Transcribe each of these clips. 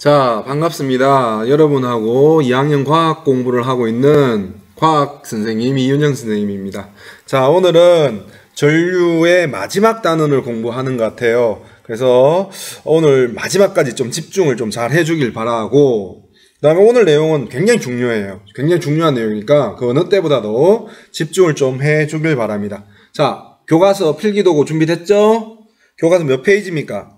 자, 반갑습니다. 여러분하고 2학년 과학 공부를 하고 있는 과학 선생님 이윤영 선생님입니다. 자, 오늘은 전류의 마지막 단원을 공부하는 것 같아요. 그래서 오늘 마지막까지 좀 집중을 좀 잘 해주길 바라고, 그 다음에 오늘 내용은 굉장히 중요해요. 굉장히 중요한 내용이니까 그 어느 때보다도 집중을 좀 해주길 바랍니다. 자, 교과서 필기도구 준비됐죠? 교과서 몇 페이지입니까?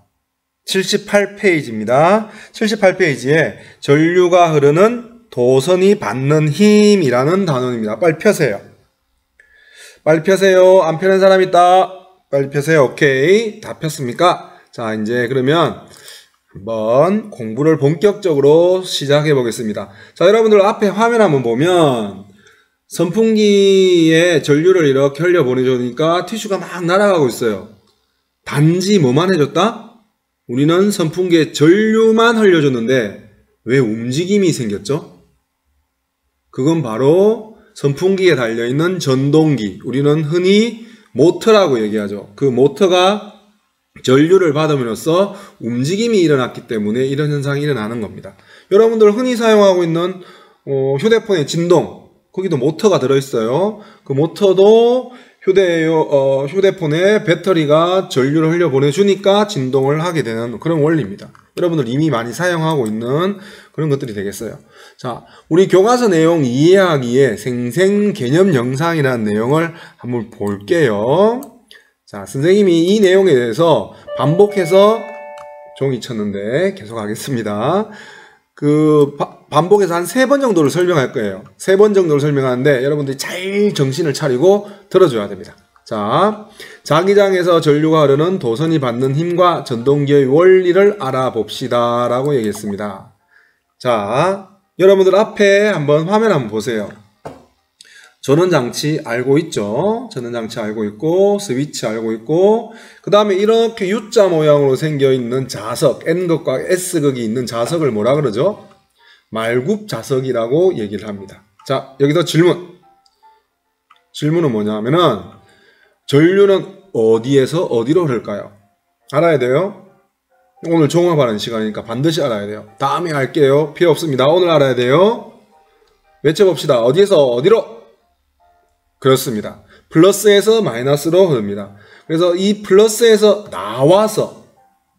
78페이지입니다. 78페이지에 전류가 흐르는 도선이 받는 힘이라는 단원입니다. 빨리 펴세요. 빨리 펴세요. 안 펴는 사람 있다. 빨리 펴세요. 오케이. 다 폈습니까? 자, 이제 그러면 한번 공부를 본격적으로 시작해 보겠습니다. 자, 여러분들 앞에 화면 한번 보면 선풍기에 전류를 이렇게 흘려 보내주니까 티슈가 막 날아가고 있어요. 단지 뭐만 해줬다? 우리는 선풍기에 전류만 흘려줬는데 왜 움직임이 생겼죠? 그건 바로 선풍기에 달려있는 전동기, 우리는 흔히 모터라고 얘기하죠. 그 모터가 전류를 받음으로써 움직임이 일어났기 때문에 이런 현상이 일어나는 겁니다. 여러분들 흔히 사용하고 있는 휴대폰의 진동, 거기도 모터가 들어있어요. 그 모터도 휴대폰에 배터리가 전류를 흘려 보내주니까 진동을 하게 되는 그런 원리입니다. 여러분들 이미 많이 사용하고 있는 그런 것들이 되겠어요. 자, 우리 교과서 내용 이해하기에 생생 개념 영상이라는 내용을 한번 볼게요. 자, 선생님이 이 내용에 대해서 반복해서 종이 쳤는데 계속 하겠습니다. 반복해서 한 3번 정도를 설명할 거예요. 3번 정도를 설명하는데 여러분들이 잘 정신을 차리고 들어줘야 됩니다. 자, 자기장에서 전류가 흐르는 도선이 받는 힘과 전동기의 원리를 알아봅시다 라고 얘기했습니다. 자, 여러분들 앞에 한번 화면 한번 보세요. 전원장치 알고 있죠? 전원장치 알고 있고, 스위치 알고 있고, 그 다음에 이렇게 U자 모양으로 생겨있는 자석, N극과 S극이 있는 자석을 뭐라 그러죠? 말굽 자석이라고 얘기를 합니다. 자, 여기서 질문. 질문은 뭐냐 하면은, 전류는 어디에서 어디로 흐를까요? 알아야 돼요? 오늘 종합하는 시간이니까 반드시 알아야 돼요. 다음에 할게요. 필요 없습니다. 오늘 알아야 돼요. 외쳐봅시다. 어디에서 어디로? 그렇습니다. 플러스에서 마이너스로 흐릅니다. 그래서 이 플러스에서 나와서,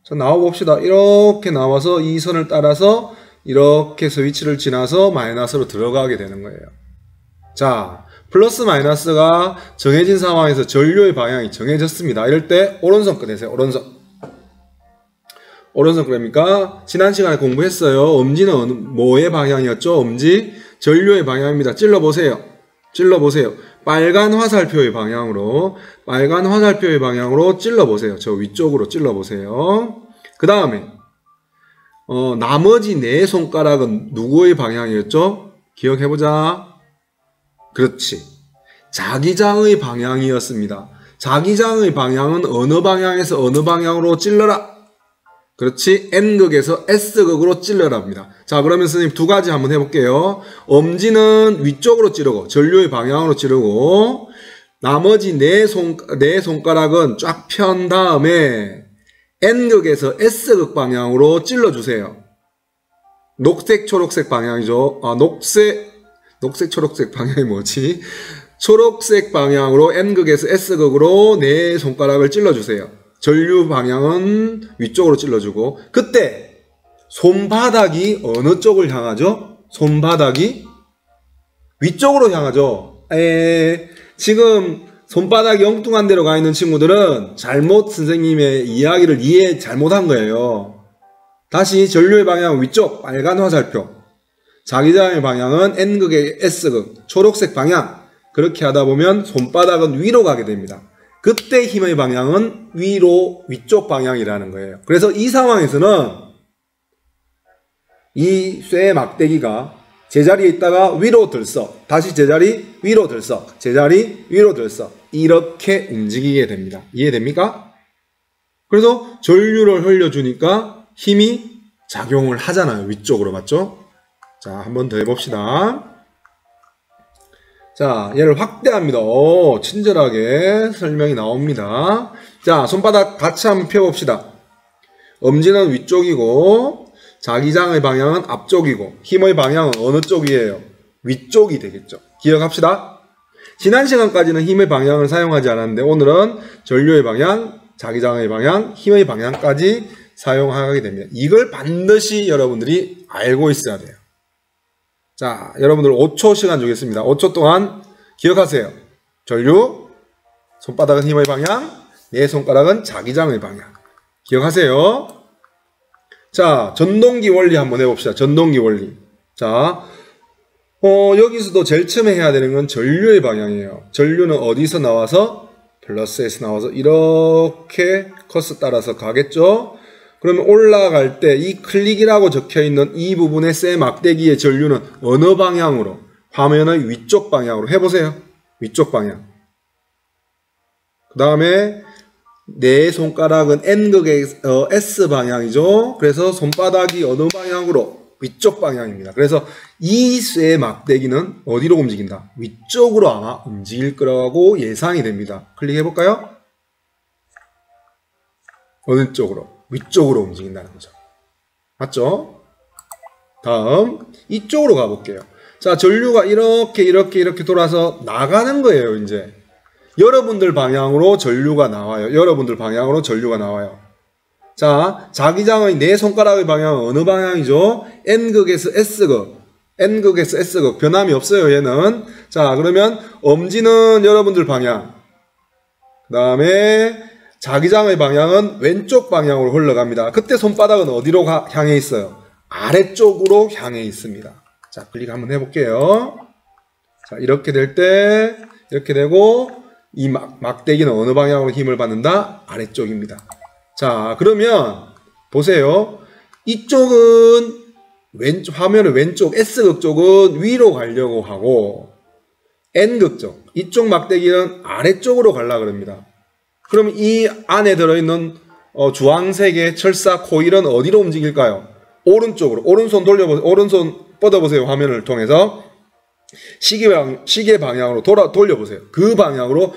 자, 나와봅시다. 이렇게 나와서 이 선을 따라서 이렇게 스위치를 지나서 마이너스로 들어가게 되는 거예요. 자, 플러스 마이너스가 정해진 상황에서 전류의 방향이 정해졌습니다. 이럴 때 오른손 꺼내세요. 오른손. 오른손 꺼냅니까? 지난 시간에 공부했어요. 엄지는 뭐의 방향이었죠? 엄지 전류의 방향입니다. 찔러보세요. 찔러보세요. 빨간 화살표의 방향으로 찔러보세요. 저 위쪽으로 찔러보세요. 그 다음에 나머지 4손가락은 누구의 방향이었죠? 기억해보자. 그렇지. 자기장의 방향이었습니다. 자기장의 방향은 어느 방향에서 어느 방향으로 찔러라. 그렇지. N극에서 S극으로 찔러랍니다. 자, 그러면 선생님 2가지 한번 해볼게요. 엄지는 위쪽으로 찌르고 전류의 방향으로 찌르고 나머지 4손가락은 쫙 편 다음에 N극에서 S극 방향으로 찔러주세요. 녹색 초록색 방향이죠. 녹색 초록색 방향이 뭐지? 초록색 방향으로 N극에서 S극으로 4손가락을 찔러주세요. 전류 방향은 위쪽으로 찔러주고, 그때 손바닥이 어느 쪽을 향하죠? 손바닥이 위쪽으로 향하죠. 지금 손바닥이 엉뚱한 데로 가 있는 친구들은 잘못 선생님의 이야기를 이해 잘못한 거예요. 다시 전류의 방향은 위쪽, 빨간 화살표. 자기장의 방향은 N극의 S극, 초록색 방향. 그렇게 하다 보면 손바닥은 위로 가게 됩니다. 그때 힘의 방향은 위쪽 방향이라는 거예요. 그래서 이 상황에서는 이 쇠 막대기가 제자리에 있다가 위로 들썩, 다시 제자리 위로 들썩, 제자리 위로 들썩, 이렇게 움직이게 됩니다. 이해됩니까? 그래서 전류를 흘려주니까 힘이 작용을 하잖아요. 위쪽으로, 맞죠? 자, 한번 더 해봅시다. 자, 얘를 확대합니다. 친절하게 설명이 나옵니다. 자, 손바닥 같이 한번 펴봅시다. 엄지는 위쪽이고 자기장의 방향은 앞쪽이고 힘의 방향은 어느 쪽이에요? 위쪽이 되겠죠. 기억합시다. 지난 시간까지는 힘의 방향을 사용하지 않았는데 오늘은 전류의 방향, 자기장의 방향, 힘의 방향까지 사용하게 됩니다. 이걸 반드시 여러분들이 알고 있어야 돼요. 자, 여러분들 5초 시간 주겠습니다. 5초 동안 기억하세요. 전류, 손바닥은 힘의 방향, 내 손가락은 자기장의 방향. 기억하세요. 자, 전동기 원리 한번 해봅시다. 전동기 원리. 자, 여기서도 제일 처음에 해야 되는 건 전류의 방향이에요. 전류는 어디서 나와서? 플러스에서 나와서 이렇게 커서 따라서 가겠죠? 그러면 올라갈 때 이 클릭이라고 적혀있는 이 부분의 쇠 막대기의 전류는 어느 방향으로? 화면의 위쪽 방향으로 해보세요. 위쪽 방향. 그 다음에 내 손가락은 N극의 S 방향이죠. 그래서 손바닥이 어느 방향으로? 위쪽 방향입니다. 그래서 이 쇠 막대기는 어디로 움직인다? 위쪽으로 아마 움직일 거라고 예상이 됩니다. 클릭해볼까요? 어느 쪽으로? 위쪽으로 움직인다는 거죠. 맞죠? 다음 이쪽으로 가볼게요. 자, 전류가 이렇게 돌아서 나가는 거예요. 이제 여러분들 방향으로 전류가 나와요. 여러분들 방향으로 전류가 나와요. 자, 자기장의 내 손가락의 방향은 어느 방향이죠? N극에서 S극. N극에서 S극. 변함이 없어요, 얘는. 자, 그러면 엄지는 여러분들 방향. 그 다음에 자기장의 방향은 왼쪽 방향으로 흘러갑니다. 그때 손바닥은 어디로 향해 있어요? 아래쪽으로 향해 있습니다. 자, 클릭 한번 해볼게요. 자, 이렇게 될 때, 이렇게 되고, 이 막대기는 어느 방향으로 힘을 받는다? 아래쪽입니다. 자, 그러면 보세요. 이쪽은 화면의 왼쪽 S극 쪽은 위로 가려고 하고 N극 쪽, 이쪽 막대기는 아래쪽으로 가려고 합니다. 그럼 이 안에 들어있는 주황색의 철사 코일은 어디로 움직일까요? 오른쪽으로. 오른손 돌려보세요. 오른손 뻗어보세요. 화면을 통해서 시계 방향으로 돌려보세요. 그 방향으로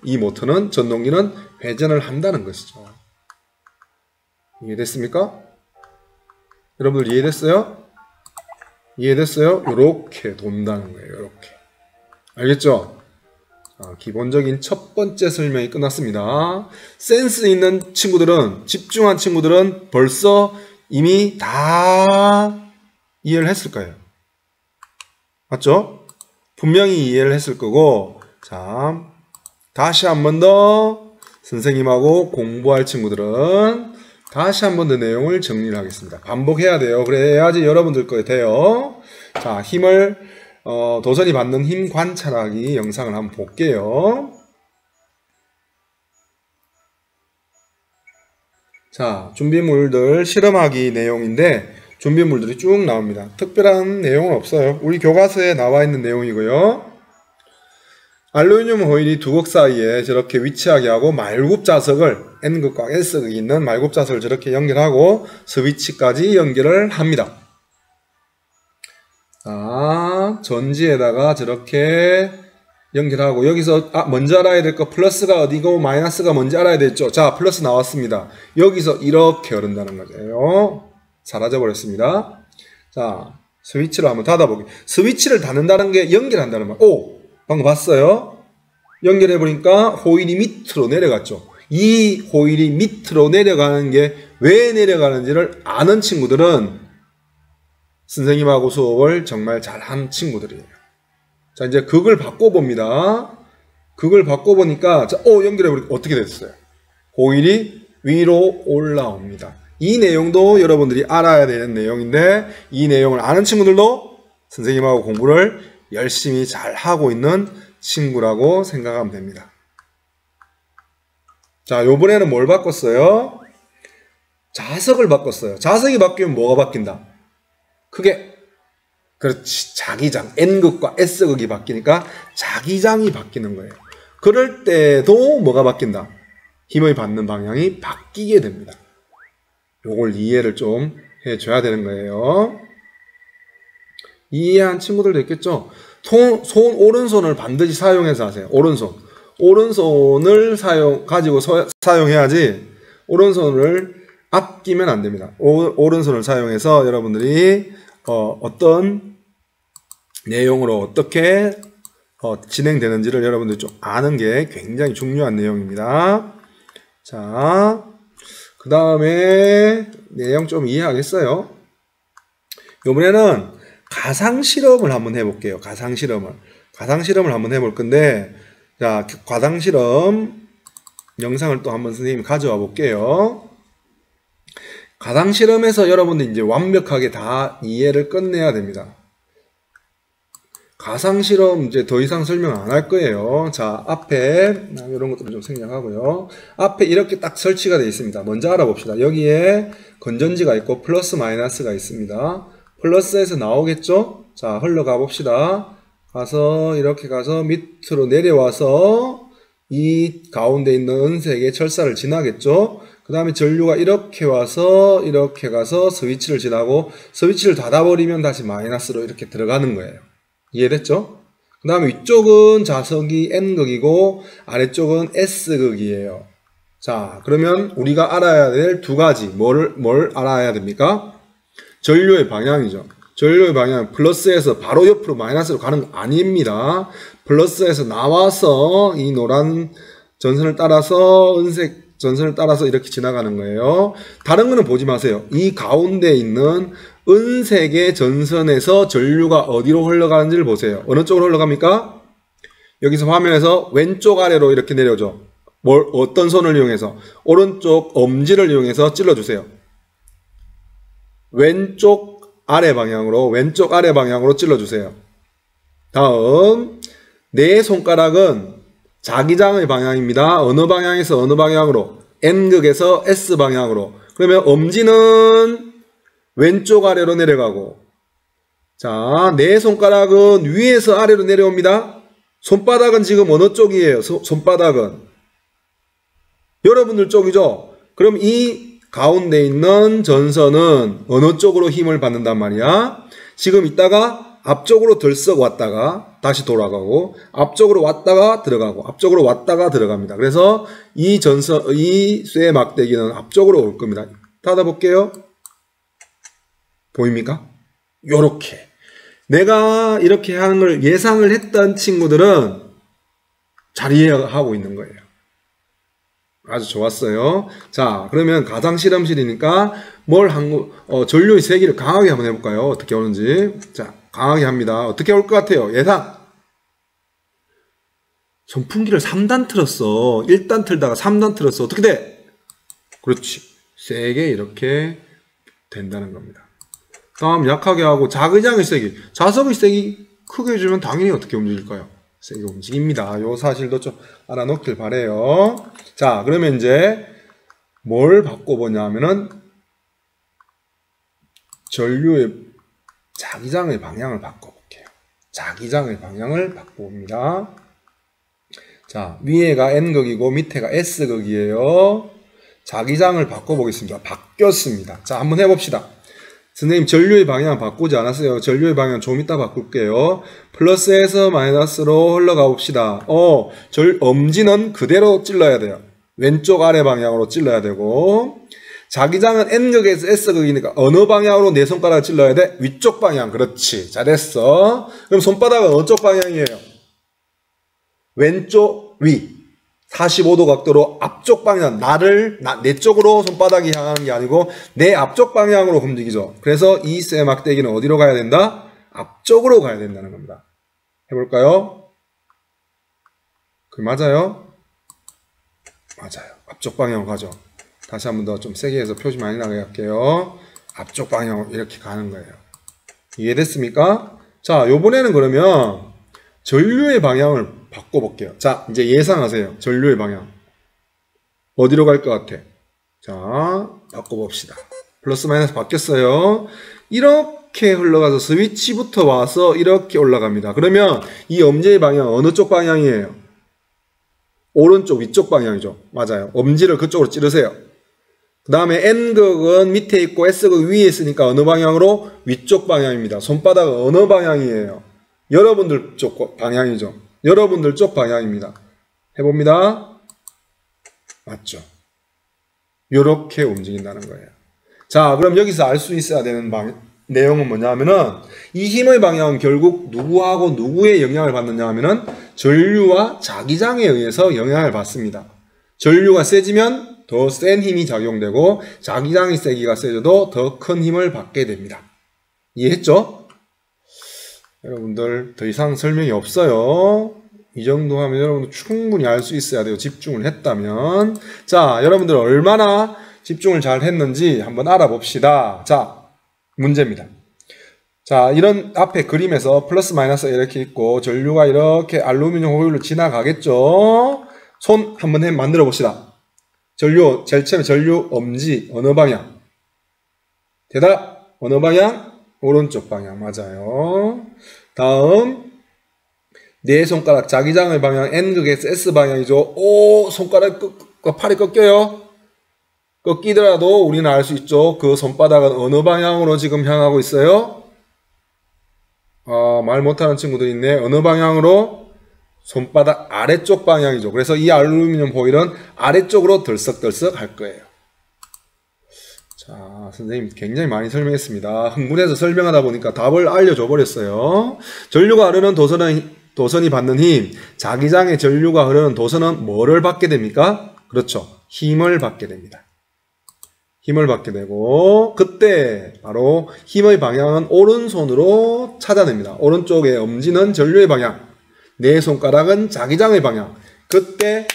이 모터는 전동기는 회전을 한다는 것이죠. 이해됐습니까? 여러분들 이해됐어요? 이해됐어요? 요렇게 돈다는 거예요. 요렇게. 알겠죠? 기본적인 첫 번째 설명이 끝났습니다. 센스 있는 친구들은, 집중한 친구들은 벌써 이미 다 이해를 했을 거예요. 맞죠? 분명히 이해를 했을 거고, 자, 다시 한 번 더 선생님하고 공부할 친구들은 다시 한 번 더 내용을 정리를 하겠습니다. 반복해야 돼요. 그래야지 여러분들 거에 돼요. 자, 힘을 도전이 받는 힘 관찰하기 영상을 한번 볼게요. 자, 준비물들 실험하기 내용인데 준비물들이 쭉 나옵니다. 특별한 내용은 없어요. 우리 교과서에 나와 있는 내용이고요. 알루미늄 호일이 두 극 사이에 저렇게 위치하게 하고 말굽 자석을 N극과 S극이 있는 말굽 자석을 저렇게 연결하고 스위치까지 연결을 합니다. 자, 전지에다가 저렇게 연결하고 여기서 먼저 알아야 될 거 플러스가 어디고 마이너스가 뭔지 알아야 되죠. 자, 플러스 나왔습니다. 여기서 이렇게 흐른다는 거죠. 사라져 버렸습니다. 자, 스위치를 한번 닫아보기. 스위치를 닫는다는 게 연결한다는 말. 오! 방금 봤어요? 연결해 보니까 호일이 밑으로 내려갔죠. 이 호일이 밑으로 내려가는 게 왜 내려가는지를 아는 친구들은 선생님하고 수업을 정말 잘한 친구들이에요. 자, 이제 극을 바꿔봅니다. 극을 바꿔보니까, 자, 연결해보니까 어떻게 됐어요? 호일이 위로 올라옵니다. 이 내용도 여러분들이 알아야 되는 내용인데, 이 내용을 아는 친구들도 선생님하고 공부를 열심히 잘 하고 있는 친구라고 생각하면 됩니다. 자, 요번에는 뭘 바꿨어요? 자석을 바꿨어요. 자석이 바뀌면 뭐가 바뀐다? 크게, 그렇지, 자기장, N극과 S극이 바뀌니까 자기장이 바뀌는 거예요. 그럴 때도 뭐가 바뀐다? 힘을 받는 방향이 바뀌게 됩니다. 요걸 이해를 좀 해줘야 되는 거예요. 이해한 친구들도 있겠죠? 오른손을 반드시 사용해서 하세요. 오른손을 가지고 사용해야지, 오른손을 아끼면 안 됩니다. 오른손을 사용해서 여러분들이 어떤 내용으로 어떻게 진행되는지를 여러분들이 좀 아는 게 굉장히 중요한 내용입니다. 자, 그 다음에 내용 좀 이해하겠어요? 이번에는 가상실험을 한번 해볼게요. 가상실험을 한번 해볼 건데, 자, 가상실험 영상을 또 한번 선생님이 가져와 볼게요. 가상실험에서 여러분들 이제 완벽하게 다 이해를 끝내야 됩니다. 가상실험 이제 더 이상 설명 안 할 거예요. 자, 앞에 이런 것들을 좀 생략하고요. 앞에 이렇게 딱 설치가 되어 있습니다. 먼저 알아봅시다. 여기에 건전지가 있고 플러스 마이너스가 있습니다. 플러스에서 나오겠죠? 자, 흘러가 봅시다. 가서 이렇게 가서 밑으로 내려와서 이 가운데 있는 은색의 철사를 지나겠죠? 그 다음에 전류가 이렇게 와서 이렇게 가서 스위치를 지나고 스위치를 닫아버리면 다시 마이너스로 이렇게 들어가는 거예요. 이해됐죠? 그 다음에 위쪽은 자석이 N극이고 아래쪽은 S극이에요. 자, 그러면 우리가 알아야 될 두 가지 뭘 알아야 됩니까? 전류의 방향이죠. 전류의 방향 플러스에서 바로 옆으로 마이너스로 가는 거 아닙니다. 플러스에서 나와서 이 노란 전선을 따라서 은색 전선을 따라서 이렇게 지나가는 거예요. 다른 거는 보지 마세요. 이 가운데 있는 은색의 전선에서 전류가 어디로 흘러가는지를 보세요. 어느 쪽으로 흘러갑니까? 여기서 화면에서 왼쪽 아래로 이렇게 내려오죠. 어떤 손을 이용해서? 오른쪽 엄지를 이용해서 찔러주세요. 왼쪽 아래 방향으로 찔러주세요. 다음, 내 손가락은 자기장의 방향입니다. 어느 방향에서 어느 방향으로? N극에서 S 방향으로. 그러면 엄지는 왼쪽 아래로 내려가고, 자, 내 손가락은 위에서 아래로 내려옵니다. 손바닥은 지금 어느 쪽이에요? 손바닥은 여러분들 쪽이죠. 그럼 이 가운데 있는 전선은 어느 쪽으로 힘을 받는단 말이야? 지금 이따가 앞쪽으로 들썩 왔다가 다시 돌아가고, 앞쪽으로 왔다가 들어가고, 앞쪽으로 왔다가 들어갑니다. 그래서 이 쇠 막대기는 앞쪽으로 올 겁니다. 닫아볼게요. 보입니까? 요렇게. 내가 이렇게 하는 걸 예상을 했던 친구들은 잘 이해하고 있는 거예요. 아주 좋았어요. 자, 그러면 가상실험실이니까 전류의 세기를 강하게 한번 해볼까요? 어떻게 오는지. 자, 강하게 합니다. 어떻게 올 것 같아요? 예상. 선풍기를 3단 틀었어. 1단 틀다가 3단 틀었어. 어떻게 돼? 그렇지. 세게 이렇게 된다는 겁니다. 다음 약하게 하고 자기장의 세기. 자석의 세기 크게 해주면 당연히 어떻게 움직일까요? 세게 움직입니다. 요 사실도 좀 알아놓길 바래요. 자, 그러면 이제 뭘 바꿔보냐 하면은 전류의 자기장의 방향을 바꿔볼게요. 자기장의 방향을 바꿔봅니다. 자, 위에가 N극이고 밑에가 S극이에요. 자기장을 바꿔보겠습니다. 바뀌었습니다. 자, 한번 해봅시다. 선생님, 전류의 방향 바꾸지 않았어요. 전류의 방향 좀 이따 바꿀게요. 플러스에서 마이너스로 흘러가 봅시다. 엄지는 그대로 찔러야 돼요. 왼쪽 아래 방향으로 찔러야 되고, 자기장은 N극에서 S극이니까 어느 방향으로 내 손가락을 찔러야 돼? 위쪽 방향. 그렇지. 잘했어. 그럼 손바닥은 어느 쪽 방향이에요? 왼쪽 위. 45도 각도로 앞쪽 방향, 내 쪽으로 손바닥이 향하는 게 아니고 내 앞쪽 방향으로 움직이죠. 그래서 이 쇠 막대기는 어디로 가야 된다? 앞쪽으로 가야 된다는 겁니다. 해볼까요? 맞아요? 맞아요. 앞쪽 방향으로 가죠. 다시 한 번 더 좀 세게 해서 표시 많이 나게 할게요. 앞쪽 방향으로 이렇게 가는 거예요. 이해됐습니까? 자, 요번에는 그러면 전류의 방향을 바꿔볼게요. 자, 이제 예상하세요. 전류의 방향. 어디로 갈 것 같아? 자, 바꿔봅시다. 플러스 마이너스 바뀌었어요. 이렇게 흘러가서 스위치부터 와서 이렇게 올라갑니다. 그러면 이 엄지의 방향 어느 쪽 방향이에요? 오른쪽 위쪽 방향이죠. 맞아요. 엄지를 그쪽으로 찌르세요. 그 다음에 N극은 밑에 있고 S극 위에 있으니까 어느 방향으로? 위쪽 방향입니다. 손바닥은 어느 방향이에요? 여러분들 쪽 방향이죠. 여러분들 쪽 방향입니다. 해봅니다. 맞죠? 요렇게 움직인다는 거예요. 자, 그럼 여기서 알 수 있어야 되는 내용은 뭐냐 하면은 이 힘의 방향은 결국 누구하고 누구의 영향을 받느냐 하면은 전류와 자기장에 의해서 영향을 받습니다. 전류가 세지면 더 센 힘이 작용되고 자기장의 세기가 세져도 더 큰 힘을 받게 됩니다. 이해했죠? 여러분들 더 이상 설명이 없어요. 이 정도 하면 여러분들 충분히 알 수 있어야 돼요. 집중을 했다면. 자, 여러분들 얼마나 집중을 잘 했는지 한번 알아봅시다. 자, 문제입니다. 자, 이런 앞에 그림에서 플러스 마이너스 이렇게 있고 전류가 이렇게 알루미늄 호일로 지나가겠죠. 손 한번 만들어 봅시다. 전류, 제일 처음에 전류 엄지 어느 방향? 대답, 어느 방향? 오른쪽 방향. 맞아요. 다음 네 손가락 자기장의 방향 N극에서 S 방향이죠. 오, 손가락 팔이 꺾여요. 꺾이더라도 우리는 알 수 있죠. 그 손바닥은 어느 방향으로 지금 향하고 있어요? 말 못하는 친구들 있네. 어느 방향으로? 손바닥 아래쪽 방향이죠. 그래서 이 알루미늄 호일은 아래쪽으로 덜썩덜썩 할 거예요. 자, 선생님 굉장히 많이 설명했습니다. 흥분해서 설명하다 보니까 답을 알려줘 버렸어요. 전류가 흐르는 도선이 받는 힘, 자기장의 전류가 흐르는 도선은 뭐를 받게 됩니까? 그렇죠. 힘을 받게 됩니다. 힘을 받게 되고 그때 바로 힘의 방향은 오른손으로 찾아냅니다. 오른쪽의 엄지는 전류의 방향, 네 손가락은 자기장의 방향. 그때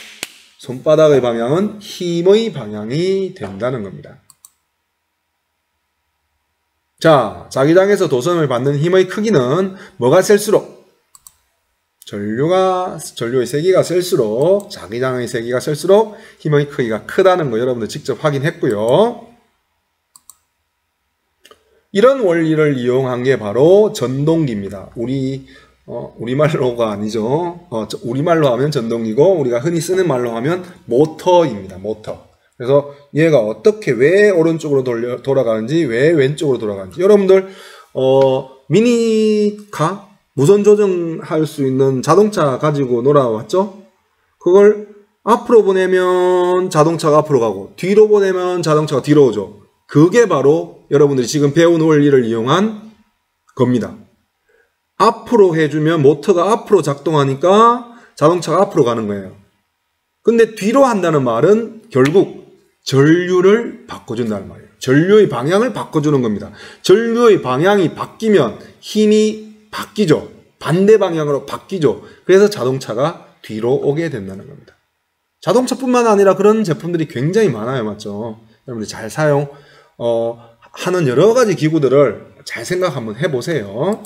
손바닥의 방향은 힘의 방향이 된다는 겁니다. 자, 자기장에서 도선을 받는 힘의 크기는 뭐가 셀수록? 전류의 세기가 셀수록, 자기장의 세기가 셀수록 힘의 크기가 크다는 거 여러분들 직접 확인했고요. 이런 원리를 이용한 게 바로 전동기입니다. 우리말로가 아니죠. 우리말로 하면 전동기고 우리가 흔히 쓰는 말로 하면 모터입니다. 모터. 그래서 얘가 어떻게 왜 오른쪽으로 돌아가는지 왜 왼쪽으로 돌아가는지 여러분들 미니카 무선 조정할 수 있는 자동차 가지고 놀아왔죠? 그걸 앞으로 보내면 자동차가 앞으로 가고 뒤로 보내면 자동차가 뒤로 오죠. 그게 바로 여러분들이 지금 배운 원리를 이용한 겁니다. 앞으로 해주면 모터가 앞으로 작동하니까 자동차가 앞으로 가는 거예요. 근데 뒤로 한다는 말은 결국 전류를 바꿔준다는 말이에요. 전류의 방향을 바꿔주는 겁니다. 전류의 방향이 바뀌면 힘이 바뀌죠. 반대 방향으로 바뀌죠. 그래서 자동차가 뒤로 오게 된다는 겁니다. 자동차뿐만 아니라 그런 제품들이 굉장히 많아요. 맞죠? 여러분들 잘 하는 여러 가지 기구들을 잘 생각 한번 해보세요.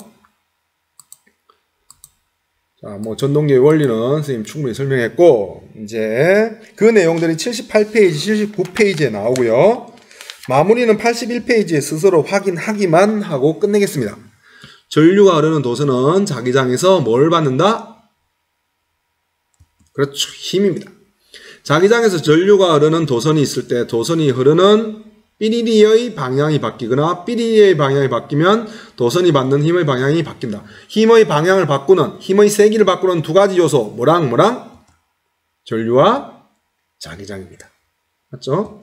자, 전동기의 원리는 선생님 충분히 설명했고, 이제 그 내용들이 78페이지, 79페이지에 나오고요. 마무리는 81페이지에 스스로 확인하기만 하고 끝내겠습니다. 전류가 흐르는 도선은 자기장에서 뭘 받는다? 그렇죠. 힘입니다. 자기장에서 전류가 흐르는 도선이 있을 때 도선이 흐르는 삐리리의 방향이 바뀌거나 삐리리의 방향이 바뀌면 도선이 받는 힘의 방향이 바뀐다. 힘의 방향을 바꾸는, 힘의 세기를 바꾸는 두 가지 요소, 뭐랑? 전류와 자기장입니다. 맞죠?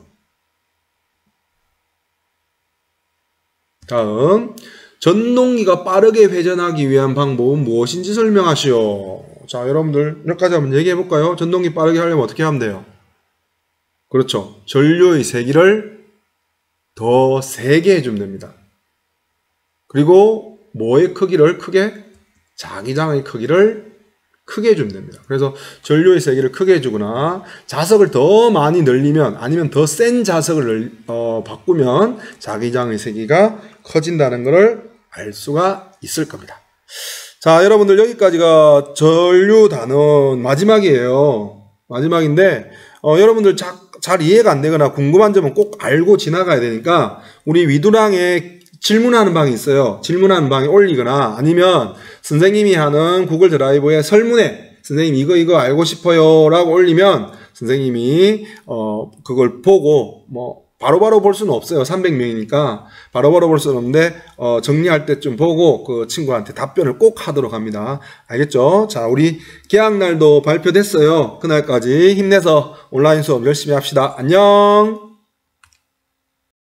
다음, 전동기가 빠르게 회전하기 위한 방법은 무엇인지 설명하시오. 자, 여러분들 여기까지 한번 얘기해 볼까요? 전동기 빠르게 하려면 어떻게 하면 돼요? 그렇죠. 전류의 세기를 더 세게 해주면 됩니다. 그리고 뭐의 크기를 크게? 자기장의 크기를 크게 해주면 됩니다. 그래서 전류의 세기를 크게 해주거나 자석을 더 많이 늘리면 아니면 더 센 자석을 바꾸면 자기장의 세기가 커진다는 것을 알 수가 있을 겁니다. 자, 여러분들 여기까지가 전류 단원 마지막이에요. 마지막인데 여러분들 잘 이해가 안 되거나 궁금한 점은 꼭 알고 지나가야 되니까 우리 위두랑에 질문하는 방이 있어요. 질문하는 방에 올리거나 아니면 선생님이 하는 구글 드라이브에 설문에 선생님 이거 알고 싶어요 라고 올리면 선생님이 그걸 보고 바로바로 볼 수는 없어요. 300명이니까 바로바로 볼 수는 없는데 정리할 때쯤 보고 그 친구한테 답변을 꼭 하도록 합니다. 알겠죠? 자, 우리 개학날도 발표됐어요. 그날까지 힘내서 온라인 수업 열심히 합시다. 안녕.